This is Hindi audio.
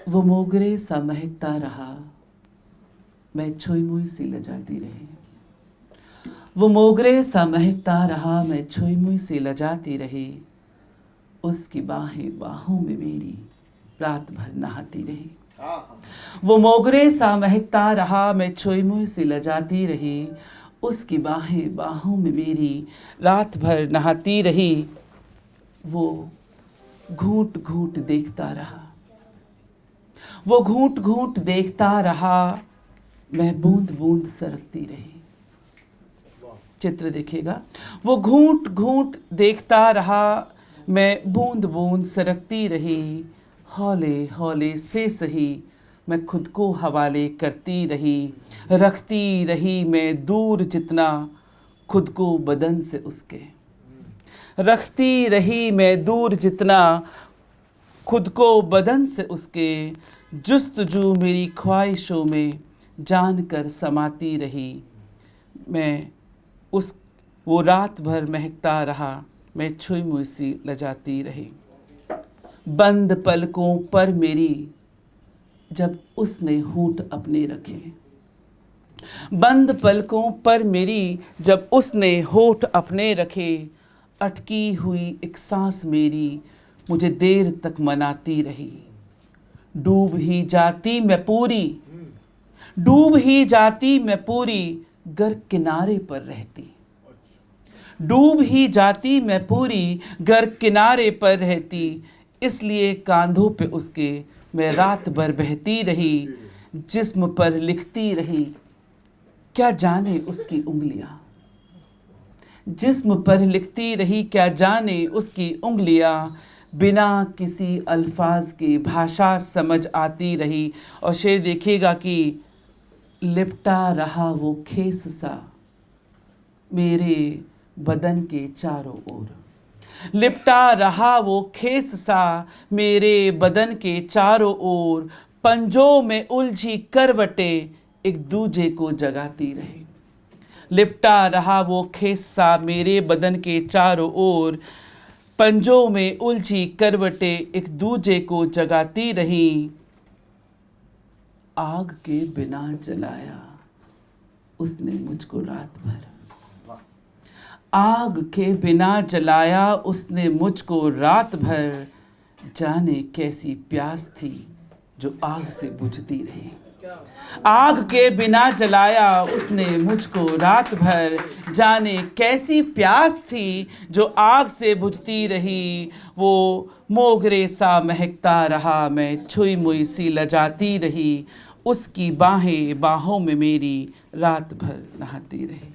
वो मोगरे सा महकता रहा, मैं छुई मुई सी लजाती रही। वो मोगरे सा महकता रहा, मैं छुई मुई सी लजाती रही। उसकी बाहें बाहों में मेरी रात भर नहाती रही। वो मोगरे सा महकता रहा, मैं छुई मुई सी लजाती रही। उसकी बाहें बाहों में मेरी रात भर नहाती रही। वो घूंट घूंट देखता रहा, वो घूंट घूंट देखता रहा, मैं बूंद बूंद सरकती रही। चित्र देखिएगा। वो घूंट घूंट देखता रहा, मैं बूंद बूंद सरकती रही। हौले हौले से सही मैं खुद को हवाले करती रही। रखती रही मैं दूर जितना खुद को बदन से उसके। रखती रही मैं दूर जितना खुद को बदन से उसके। जुस्तजू मेरी ख्वाहिशों में जान कर समाती रही। मैं वो रात भर महकता रहा, मैं छुई मुई सी लजाती रही। बंद पलकों पर मेरी जब उसने होंठ अपने रखे। बंद पलकों पर मेरी जब उसने होंठ अपने रखे। अटकी हुई एक सांस मेरी मुझे देर तक मनाती रही। डूब ही जाती मैं पूरी, डूब ही जाती मैं पूरी, गर किनारे पर रहती। डूब ही जाती मैं पूरी, गर किनारे पर रहती। इसलिए कांधों पे उसके मैं रात भर बहती रही। जिस्म पर लिखती रही, क्या जाने उसकी उंगलियां। जिस्म पर लिखती रही, क्या जाने उसकी उंगलियां। बिना किसी अल्फाज के भाषा समझ आती रही। और शेर देखिएगा कि लिपटा रहा वो खेस सा मेरे बदन के चारों ओर। लिपटा रहा वो खेस सा मेरे बदन के चारों ओर। पंजों में उलझी करवटें एक दूजे को जगाती रही। लिपटा रहा वो खेस सा मेरे बदन के चारों ओर। पंजों में उलझी करवटें एक दूजे को जगाती रही। आग के बिना जलाया उसने मुझको रात भर। आग के बिना जलाया उसने मुझको रात भर। जाने कैसी प्यास थी जो आग से बुझती रही। आग के बिना जलाया उसने मुझको रात भर। जाने कैसी प्यास थी जो आग से बुझती रही। वो मोगरे सा महकता रहा, मैं छुई मुई सी लजाती रही। उसकी बाहें बाहों में मेरी रात भर नहाती रही।